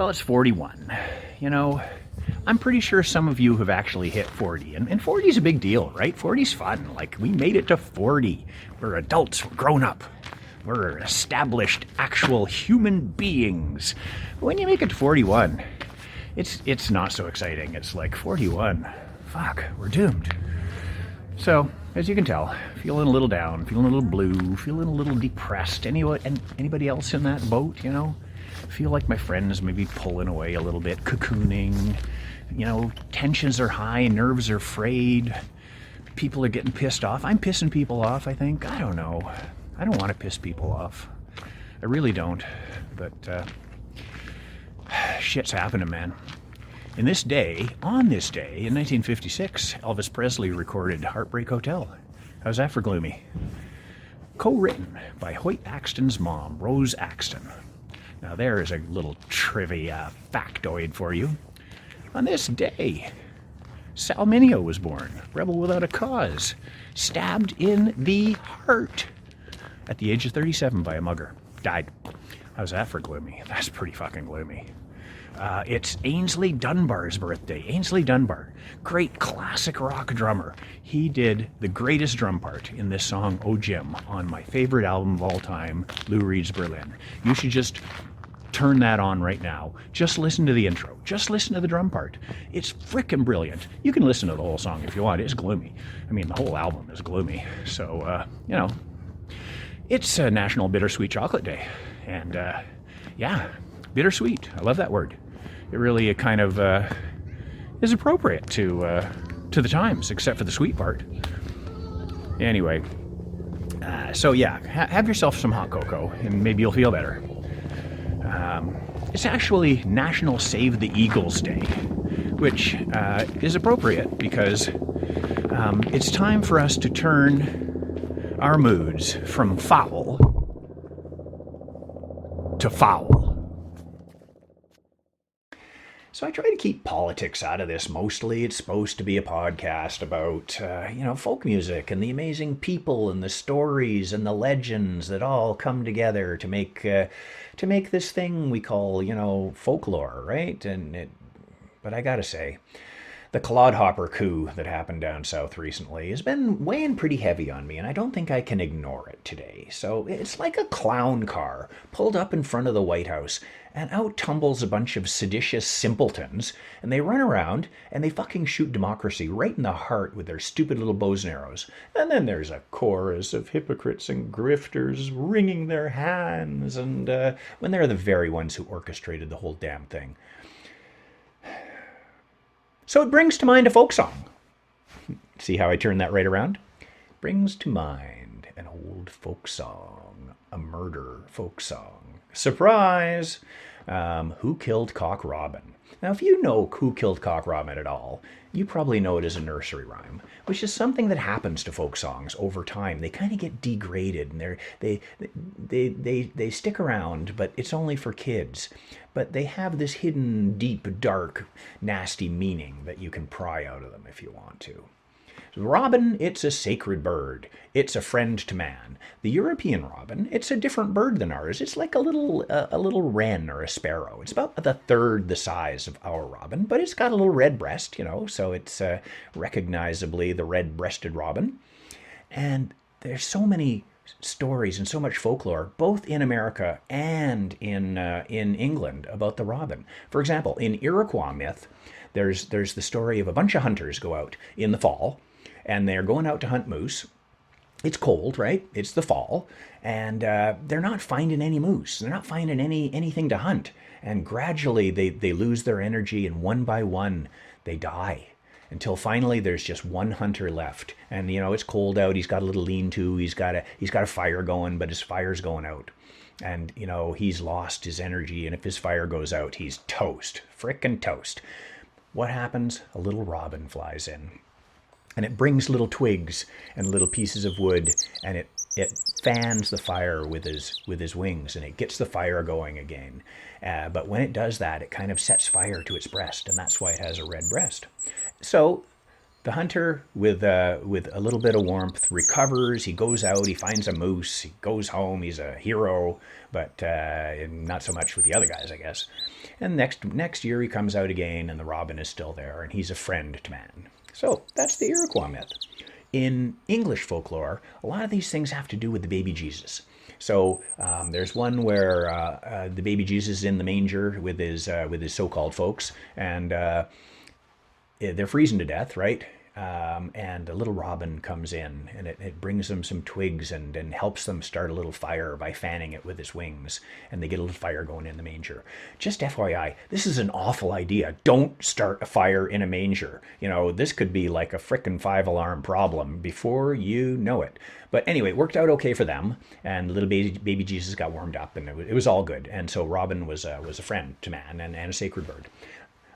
Well, it's 41. You know, I'm pretty sure some of you have actually hit 40. And 40 is a big deal, right? 40's fun. Like, we made it to 40. We're adults. We're grown up. We're established, actual human beings. But when you make it to 41, it's not so exciting. It's like 41. Fuck, we're doomed. So, as you can tell, feeling a little down, feeling a little blue, feeling a little depressed. Anybody else in that boat, you know? Feel like my friends may be pulling away a little bit, cocooning. You know, tensions are high, nerves are frayed. People are getting pissed off. I'm pissing people off, I think. I don't know. I don't want to piss people off. I really don't. But, shit's happening, man. On this day, in 1956, Elvis Presley recorded Heartbreak Hotel. How's that for gloomy? Co-written by Hoyt Axton's mom, Rose Axton. Now there is a little trivia factoid for you. On this day, Sal Mineo was born, rebel without a cause, stabbed in the heart at the age of 37 by a mugger. Died. How's that for gloomy? That's pretty fucking gloomy. It's Ainsley Dunbar's birthday. Ainsley Dunbar, great classic rock drummer. He did the greatest drum part in this song, Oh Jim, on my favorite album of all time, Lou Reed's Berlin. You should just turn that on right now. Just listen to the intro. Just listen to the drum part. It's frickin' brilliant. You can listen to the whole song if you want. It's gloomy. I mean, the whole album is gloomy. So, you know, it's National Bittersweet Chocolate Day. And, yeah, bittersweet. I love that word. It really kind of is appropriate to the times, except for the sweet part. Anyway, so yeah, have yourself some hot cocoa, and maybe you'll feel better. It's actually National Save the Eagles Day, which is appropriate because it's time for us to turn our moods from foul to foul. So I try to keep politics out of this mostly. It's supposed to be a podcast about, folk music and the amazing people and the stories and the legends that all come together to make this thing we call, folklore, right? But I gotta say, the Clodhopper Coup that happened down south recently has been weighing pretty heavy on me, and I don't think I can ignore it today. So it's like a clown car pulled up in front of the White House, and out tumbles a bunch of seditious simpletons, and they run around, and they fucking shoot democracy right in the heart with their stupid little bows and arrows. And then there's a chorus of hypocrites and grifters wringing their hands, and when they're the very ones who orchestrated the whole damn thing. So it brings to mind a folk song. See how I turned that right around? Brings to mind an old folk song, a murder folk song. Surprise! Who Killed Cock Robin? Now, if you know Who Killed Cock Robin at all, you probably know it as a nursery rhyme, which is something that happens to folk songs over time. They kind of get degraded, and they stick around, but it's only for kids. But they have this hidden, deep, dark, nasty meaning that you can pry out of them if you want to. Robin, it's a sacred bird. It's a friend to man. The European robin, it's a different bird than ours. It's like a little wren or a sparrow. It's about a third the size of our robin, but it's got a little red breast, so it's recognizably the red-breasted robin. And there's so many stories and so much folklore, both in America and in England, about the robin. For example, in Iroquois myth, there's the story of a bunch of hunters go out in the fall, and they're going out to hunt moose. It's cold, right? It's the fall, and they're not finding any moose. They're not finding anything to hunt, and gradually they lose their energy, and one by one they die, until finally there's just one hunter left. And it's cold out. He's got a little lean-to. He's got a fire going, but his fire's going out. And he's lost his energy, and if his fire goes out, he's toast. Frickin' toast. What happens? A little robin flies in. And it brings little twigs and little pieces of wood, and it fans the fire with his wings, and it gets the fire going again. But when it does that, it kind of sets fire to its breast, and that's why it has a red breast. So The hunter, with a little bit of warmth, recovers. He goes out. He finds a moose. He goes home. He's a hero, but not so much with the other guys, I guess. And next year he comes out again, and the robin is still there, and he's a friend to man. So that's the Iroquois myth. In English folklore, a lot of these things have to do with the baby Jesus. So there's one where the baby Jesus is in the manger with his so-called folks, and they're freezing to death, right? And a little robin comes in, and it brings them some twigs and helps them start a little fire by fanning it with its wings, and they get a little fire going in the manger. Just FYI, this is an awful idea. Don't start a fire in a manger. This could be like a frickin' 5-alarm problem before you know it. But anyway, it worked out okay for them, and little baby Jesus got warmed up, and it was all good. And so robin was a friend to man and a sacred bird.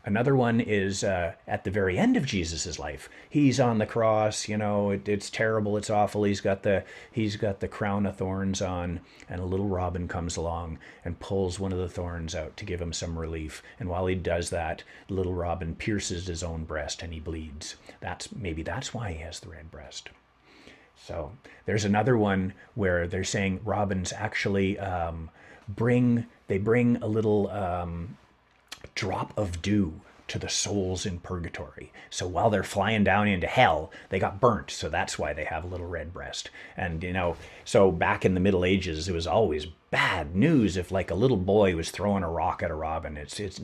Another one is at the very end of Jesus's life. He's on the cross, it's terrible, it's awful. He's got the crown of thorns on, and a little robin comes along and pulls one of the thorns out to give him some relief. And while he does that, the little robin pierces his own breast and he bleeds. Maybe that's why he has the red breast. So there's another one where they're saying robins actually bring a little drop of dew to the souls in purgatory. So while they're flying down into hell, they got burnt. So that's why they have a little red breast. And, so back in the Middle Ages, it was always bad news if like a little boy was throwing a rock at a robin.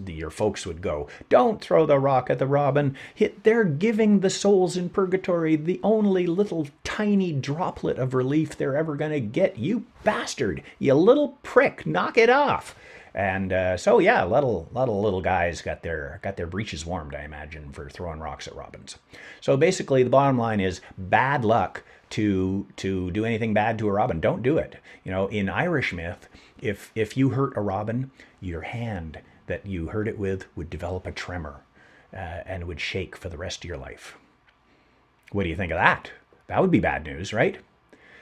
Your folks would go, "Don't throw the rock at the robin. They're giving the souls in purgatory the only little tiny droplet of relief they're ever going to get. You bastard, you little prick, knock it off." And so yeah, a lot of little guys got their breeches warmed, I imagine, for throwing rocks at robins. So basically, the bottom line is bad luck to do anything bad to a robin. Don't do it. In Irish myth, if you hurt a robin, your hand that you hurt it with would develop a tremor and would shake for the rest of your life. What do you think of that? That would be bad news, right?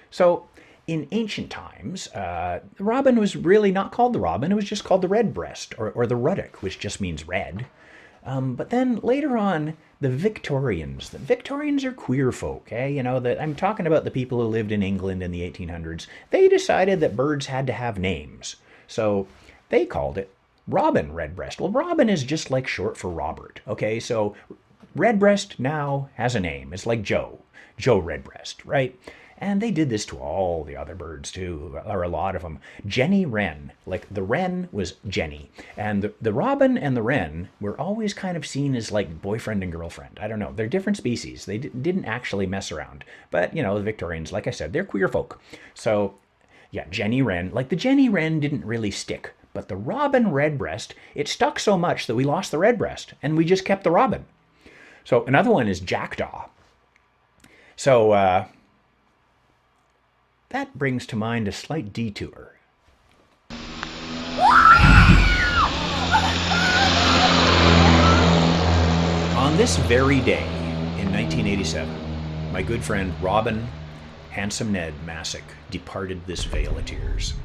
So in ancient times, the robin was really not called the robin. It was just called the redbreast or the ruddock, which just means red. But then later on, the Victorians are queer folk, I'm talking about the people who lived in England in the 1800s. They decided that birds had to have names. So they called it robin redbreast. Well, robin is just like short for Robert, okay? So redbreast now has a name. It's like Joe Redbreast, right? And they did this to all the other birds too, or a lot of them. Jenny Wren, like the wren was Jenny. And the robin and the wren were always kind of seen as like boyfriend and girlfriend. I don't know. They're different species. They didn't actually mess around. But, the Victorians, like I said, they're queer folk. So, yeah, Jenny Wren. Like the Jenny Wren didn't really stick. But the robin redbreast, it stuck so much that we lost the redbreast. And we just kept the robin. So another one is jackdaw. So, that brings to mind a slight detour. On this very day, in 1987, my good friend Robin Handsome Ned Massick departed this vale of tears.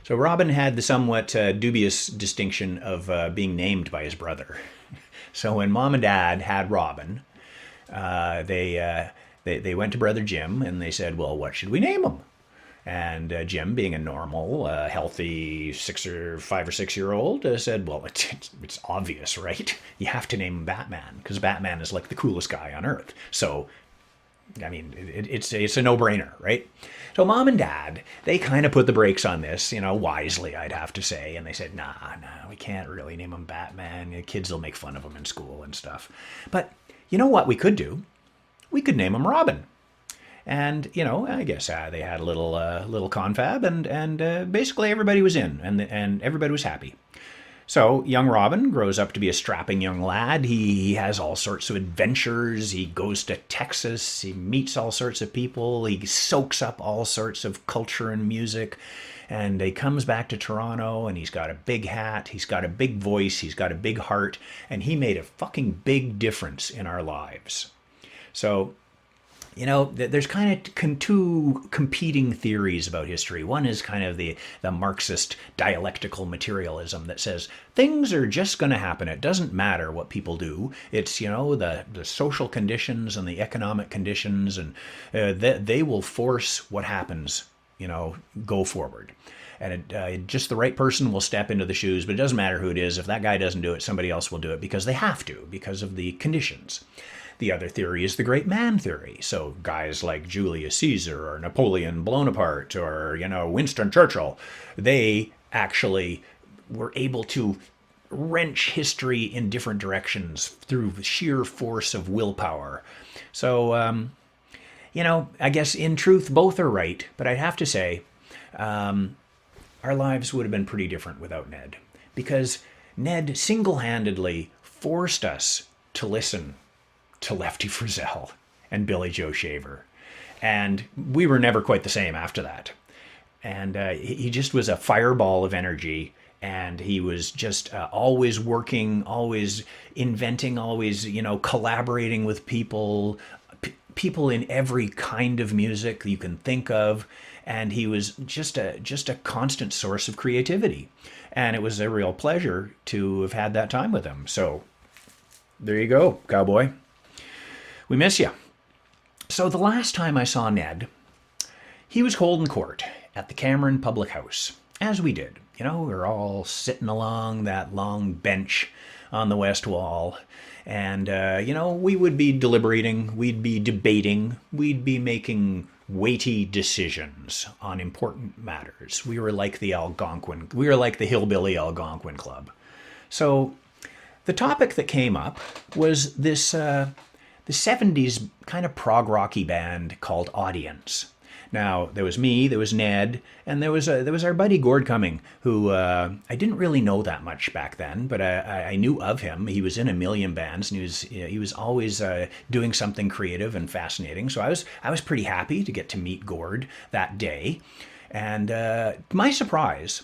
So Robin had the somewhat dubious distinction of being named by his brother. So when Mom and Dad had Robin, they went to Brother Jim and they said, "Well, what should we name him?" And Jim, being a normal, healthy 5 or 6 year old, said, "Well, it's obvious, right? You have to name him Batman because Batman is like the coolest guy on Earth. So, I mean, it's a no-brainer, right?" So Mom and Dad, they kind of put the brakes on this, wisely, I'd have to say. And they said, nah, we can't really name him Batman. The kids will make fun of him in school and stuff. But you know what we could do? We could name him Robin. And, I guess they had a little confab, and basically everybody was in, and everybody was happy. So young Robin grows up to be a strapping young lad. He has all sorts of adventures. He goes to Texas. He meets all sorts of people. He soaks up all sorts of culture and music. And he comes back to Toronto, and he's got a big hat. He's got a big voice. He's got a big heart. And he made a fucking big difference in our lives. So there's kind of two competing theories about history. One is kind of the Marxist dialectical materialism that says things are just going to happen. It doesn't matter what people do. It's, the social conditions and the economic conditions, and they will force what happens, go forward. And just the right person will step into the shoes, but it doesn't matter who it is. If that guy doesn't do it, somebody else will do it because they have to, because of the conditions. The other theory is the great man theory. So guys like Julius Caesar or Napoleon Bonaparte or, Winston Churchill, they actually were able to wrench history in different directions through the sheer force of willpower. So, I guess in truth, both are right. But I'd have to say, our lives would have been pretty different without Ned. Because Ned single-handedly forced us to listen to Lefty Frizzell and Billy Joe Shaver. And we were never quite the same after that. And he just was a fireball of energy. And he was just always working, always inventing, always, collaborating with people, people in every kind of music you can think of. And he was just a constant source of creativity. And it was a real pleasure to have had that time with him. So there you go, cowboy. We miss you. So the last time I saw Ned, he was holding court at the Cameron Public House, as we did. We were all sitting along that long bench on the west wall. And, we would be deliberating, we'd be debating, we'd be making weighty decisions on important matters. We were like the hillbilly Algonquin Club. So the topic that came up was this the 70s kind of prog rocky band called Audience. Now, there was me, there was Ned, and there was our buddy Gord Cumming, who I didn't really know that much back then, but I knew of him. He was in a million bands, and he was always doing something creative and fascinating. So I was pretty happy to get to meet Gord that day. And to my surprise,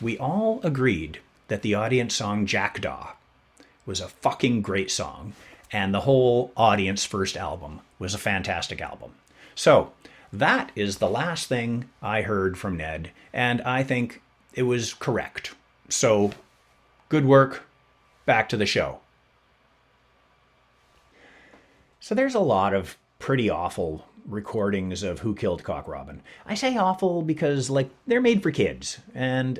we all agreed that the Audience song Jackdaw was a fucking great song, and the whole Audience first album was a fantastic album. So that is the last thing I heard from Ned, and I think it was correct. So good work. Back to the show. So there's a lot of pretty awful recordings of Who Killed Cock Robin. I say awful because, they're made for kids, and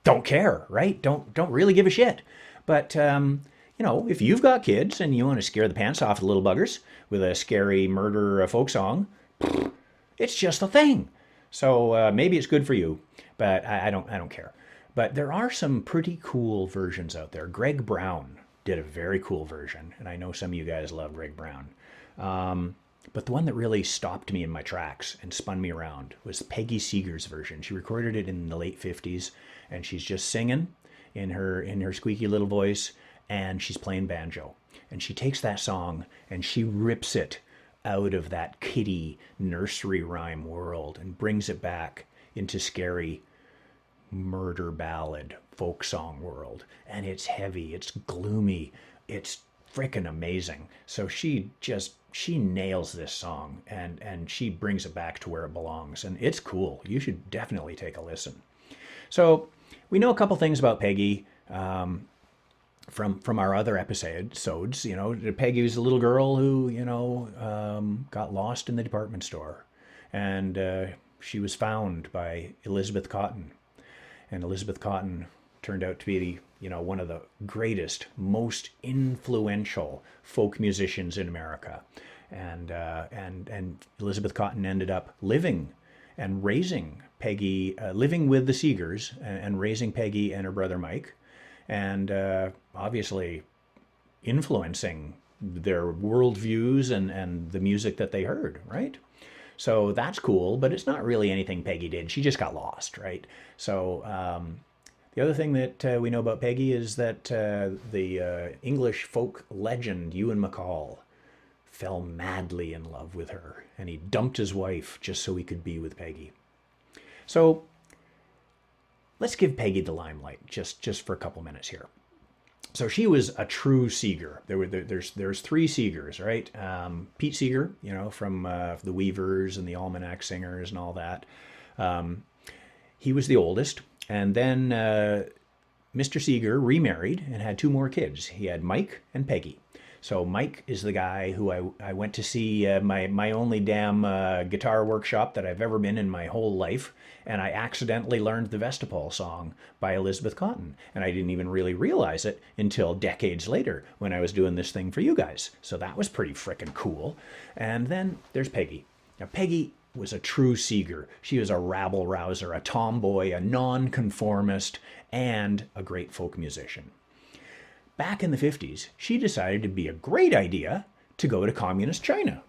don't care, right? Don't really give a shit. But if you've got kids and you want to scare the pants off the little buggers with a scary murder folk song, it's just a thing. So maybe it's good for you, but I don't care. But there are some pretty cool versions out there. Greg Brown did a very cool version, and I know some of you guys love Greg Brown. But the one that really stopped me in my tracks and spun me around was Peggy Seeger's version. She recorded it in the late 50s, and she's just singing in her squeaky little voice, and she's playing banjo. And she takes that song and she rips it out of that kiddie nursery rhyme world and brings it back into scary murder ballad folk song world. And it's heavy, it's gloomy, it's freaking amazing. So she nails this song, and she brings it back to where it belongs. And it's cool. You should definitely take a listen. So we know a couple things about Peggy. From our other episodes, Peggy was a little girl who, got lost in the department store, and she was found by Elizabeth Cotten, and Elizabeth Cotten turned out to be, one of the greatest, most influential folk musicians in America, and Elizabeth Cotten ended up living and raising Peggy, living with the Seegers and raising Peggy and her brother Mike. And obviously influencing their worldviews and the music that they heard, right? So that's cool, but it's not really anything Peggy did. She just got lost, right? So the other thing that we know about Peggy is that the English folk legend Ewan MacColl fell madly in love with her, and he dumped his wife just so he could be with Peggy. So let's give Peggy the limelight just for a couple minutes here. So she was a true Seeger. There's three Seegers, right? Pete Seeger, from the Weavers and the Almanac Singers and all that. He was the oldest, and then Mr. Seeger remarried and had two more kids. He had Mike and Peggy. So Mike is the guy who I went to see my only damn guitar workshop that I've ever been in my whole life, and I accidentally learned the Vestipol song by Elizabeth Cotten, and I didn't even really realize it until decades later when I was doing this thing for you guys. So that was pretty frickin' cool. And then there's Peggy. Now Peggy was a true Seeger. She was a rabble-rouser, a tomboy, a nonconformist, and a great folk musician. Back in the 50s, she decided it'd be a great idea to go to communist China.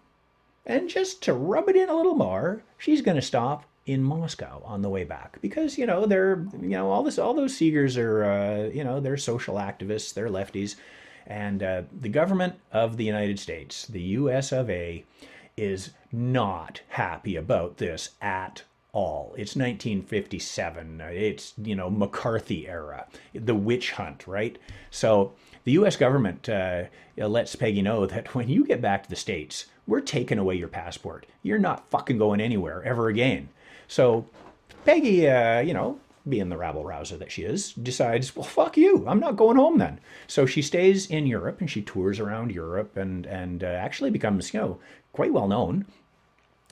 And just to rub it in a little more, she's going to stop in Moscow on the way back because, they're, all those Seegers are, they're social activists, they're lefties. And the government of the United States, the US of A, is not happy about this at all. It's 1957. It's, McCarthy era, the witch hunt, right? So the U.S. government lets Peggy know that when you get back to the States, we're taking away your passport. You're not fucking going anywhere ever again. So Peggy, being the rabble-rouser that she is, decides, well, fuck you. I'm not going home then. So she stays in Europe and she tours around Europe and actually becomes, quite well known.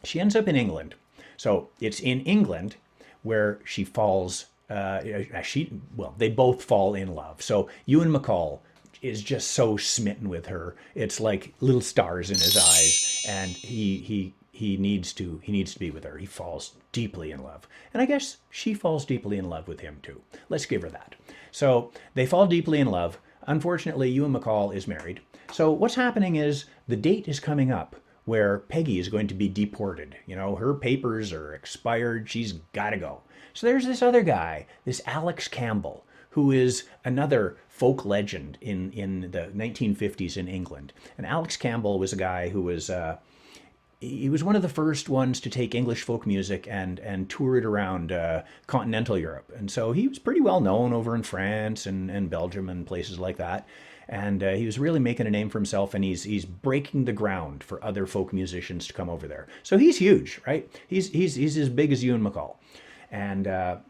She ends up in England. So it's in England where she falls, they both fall in love. So Ewan MacColl is just so smitten with her. It's like little stars in his eyes, and he needs to be with her. He falls deeply in love. And I guess she falls deeply in love with him too. Let's give her that. So they fall deeply in love. Unfortunately, Ewan MacColl is married. So what's happening is the date is coming up where Peggy is going to be deported. Her papers are expired. She's got to go. So there's this other guy, this Alex Campbell, who is another folk legend in the 1950s in England. And Alex Campbell was a guy who was he was one of the first ones to take English folk music and tour it around continental Europe. And so he was pretty well known over in France and Belgium and places like that. And he was really making a name for himself, and he's breaking the ground for other folk musicians to come over there. So he's huge, right? He's as big as Ewan MacColl. And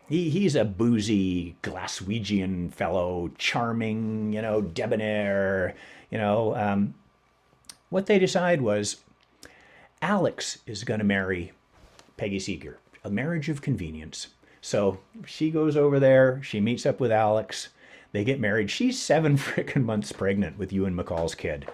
he's a boozy Glaswegian fellow, charming, debonair, What they decide was Alex is going to marry Peggy Seeger, a marriage of convenience. So she goes over there, she meets up with Alex, they get married. She's 7 frickin' months pregnant with Ewan MacColl's kid.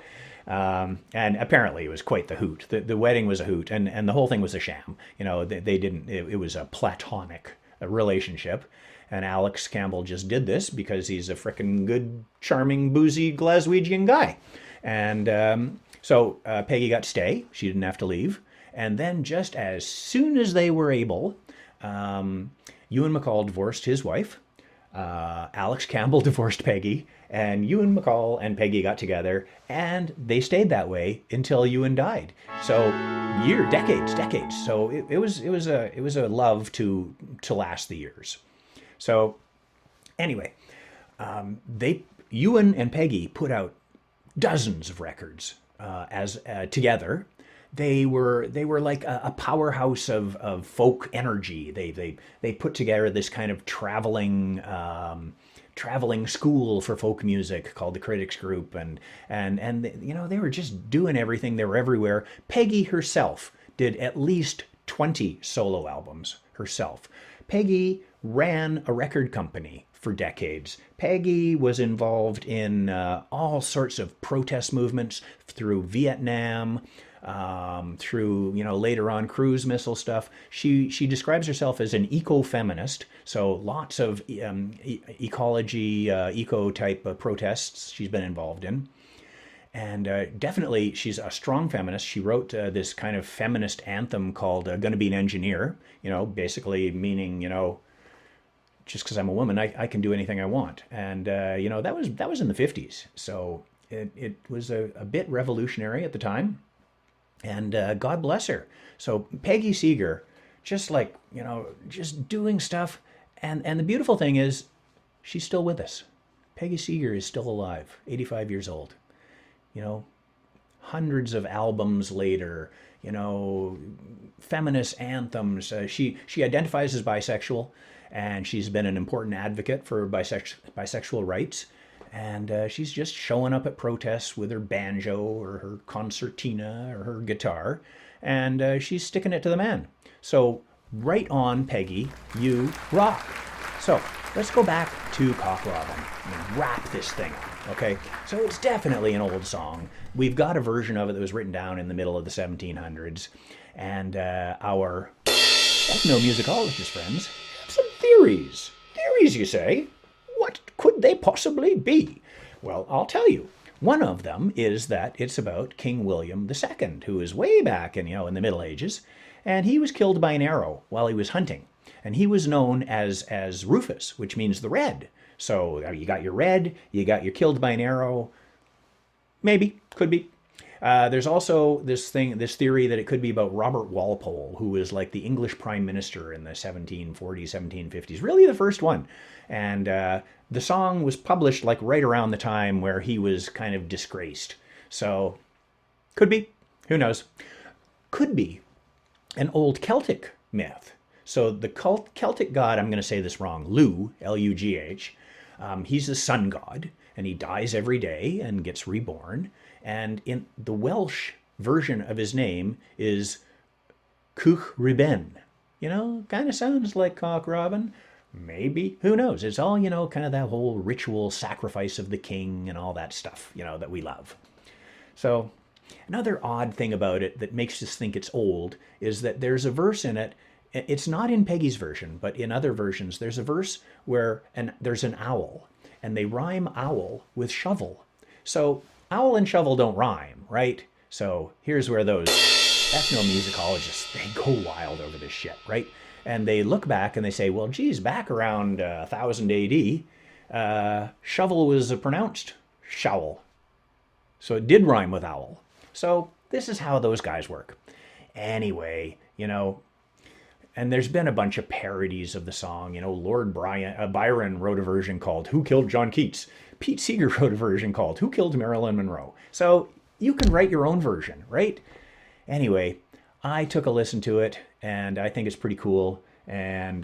And apparently it was quite the hoot. The wedding was a hoot, and the whole thing was a sham. They didn't, it was a platonic relationship. And Alex Campbell just did this because he's a frickin' good, charming, boozy Glaswegian guy. And so Peggy got to stay. She didn't have to leave. And then just as soon as they were able, Ewan MacColl divorced his wife. Alex Campbell divorced Peggy, and Ewan MacColl and Peggy got together, and they stayed that way until Ewan died. So decades. So it was a love to last the years. So anyway, Ewan and Peggy put out dozens of records as together. They were like a powerhouse of folk energy. They put together this kind of traveling school for folk music called the Critics Group, and they were just doing everything. They were everywhere. Peggy herself did at least 20 solo albums herself. Peggy ran a record company for decades. Peggy was involved in all sorts of protest movements through Vietnam, through later on cruise missile stuff. She describes herself as an eco-feminist, so lots of ecology, eco type protests she's been involved in. And definitely she's a strong feminist. She wrote this kind of feminist anthem called Gonna Be an Engineer, basically meaning, just because I'm a woman, I can do anything I want. And, that was in the 50s. So it was a bit revolutionary at the time. And God bless her. So Peggy Seeger, just doing stuff. And the beautiful thing is, she's still with us. Peggy Seeger is still alive, 85 years old. You know, hundreds of albums later, you know, feminist anthems. She identifies as bisexual, and she's been an important advocate for bisexual rights. And she's just showing up at protests with her banjo or her concertina or her guitar, and she's sticking it to the man. So right on, Peggy, you rock. So let's go back to Cock Robin and wrap this thing up, okay? So it's definitely an old song. We've got a version of it that was written down in the middle of the 1700s, and our ethnomusicologist friends have some theories. Theories, you say? What could they possibly be? Well, I'll tell you. One of them is that it's about King William II, who is way back in the Middle Ages, and he was killed by an arrow while he was hunting. And he was known as Rufus, which means the red. So you got your red, you got your killed by an arrow. Maybe, could be. There's also this theory that it could be about Robert Walpole, who was like the English Prime Minister in the 1740s, 1750s, really the first one. And the song was published like right around the time where he was kind of disgraced. So, could be. Who knows? Could be an old Celtic myth. So the Celtic god, I'm going to say this wrong, Lugh, L-U-G-H, he's the sun god, and he dies every day and gets reborn. And in the Welsh version of his name is Cwch Rhibyn. You know, kind of sounds like Cock Robin. Maybe. Who knows? It's all, kind of that whole ritual sacrifice of the king and all that stuff, that we love. So another odd thing about it that makes us think it's old is that there's a verse in it. It's not in Peggy's version, but in other versions, there's a verse where there's an owl, and they rhyme owl with shovel. So owl and shovel don't rhyme, right? So here's where those ethnomusicologists, they go wild over this shit, right? And they look back and they say, well, geez, back around 1000 AD, shovel was pronounced showl. So it did rhyme with owl. So this is how those guys work. Anyway, and there's been a bunch of parodies of the song. Lord Byron wrote a version called Who Killed John Keats? Pete Seeger wrote a version called Who Killed Marilyn Monroe? So you can write your own version, right? Anyway, I took a listen to it, and I think it's pretty cool. And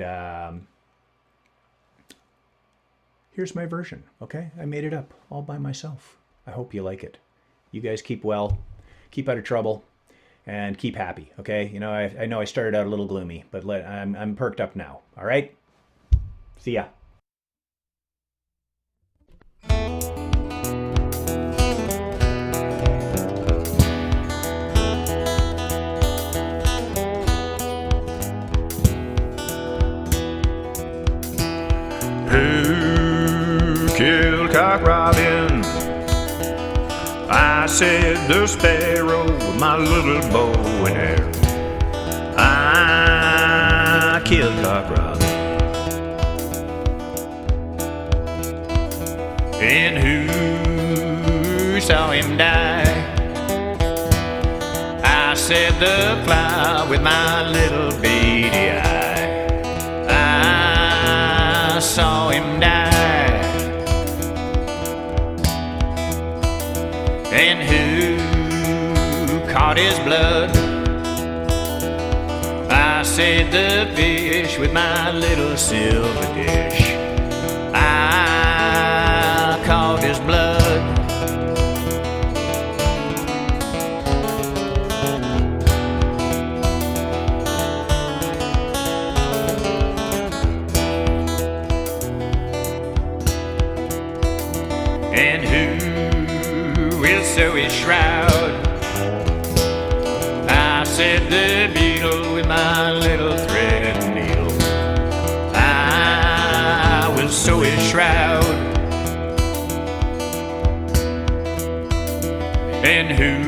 here's my version, okay? I made it up all by myself. I hope you like it. You guys keep well, keep out of trouble, and keep happy, okay? I know I started out a little gloomy, but I'm perked up now, all right? See ya. Who killed Cock Robin? I said the sparrow with my little bow and arrow. I killed Cock Robin. And who saw him die? I said the fly with my little beady eye. I saw him die. And who caught his blood? I said the fish with my little silver dish. I caught his blood. And who will sew his shroud? I said the beetle with my little thread and needle. I will sew his shroud. And who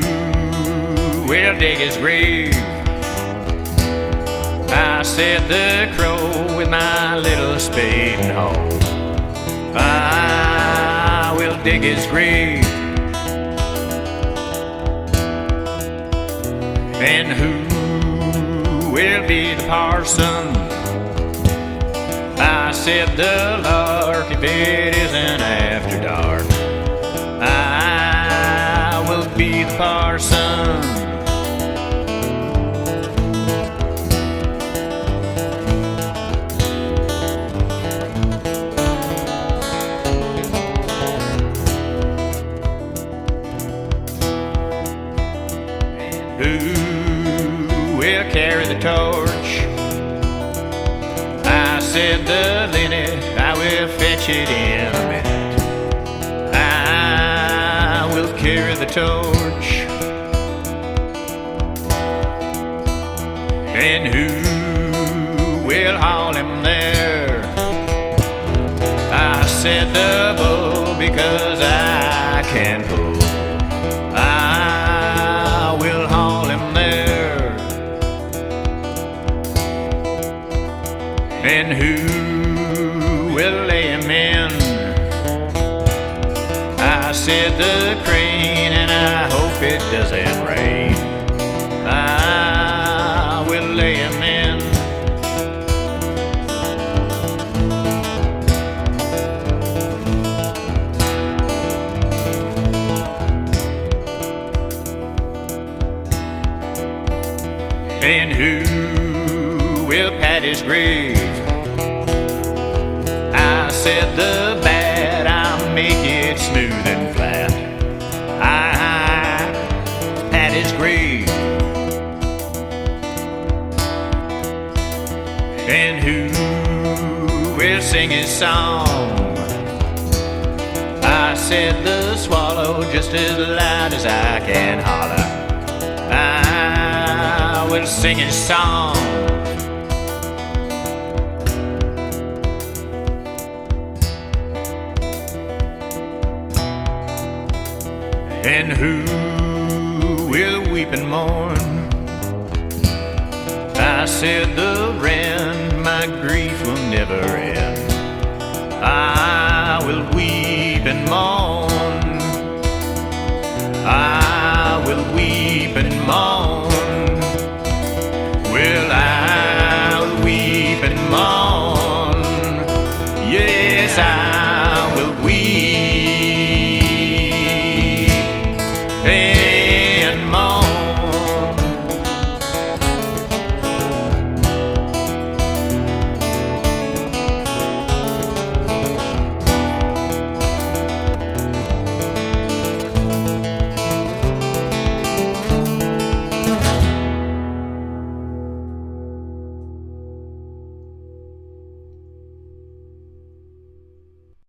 will dig his grave? I said the crow with my little spade and hoe. I will dig his grave. And who will be the parson? I said the lark if it isn't after dark. parson. Who will carry the torch? I said the linnet, I will fetch it in a minute. I will carry the torch. And who will haul him there? I said the bull, because I can pull. I will haul him there. And who will lay him in? I said the crane, and I hope it doesn't rain. I will lay him in. And who will pat his grave? I said the bat, I'll make it smooth and flat. I pat his grave. And who will sing his song? I said the swallow, just as loud as I can holler. I will sing his song. And who will weep and mourn? I said the wren, my grief will never end. I will weep and mourn. I will weep and mourn. Well, I will weep and mourn. Yes, I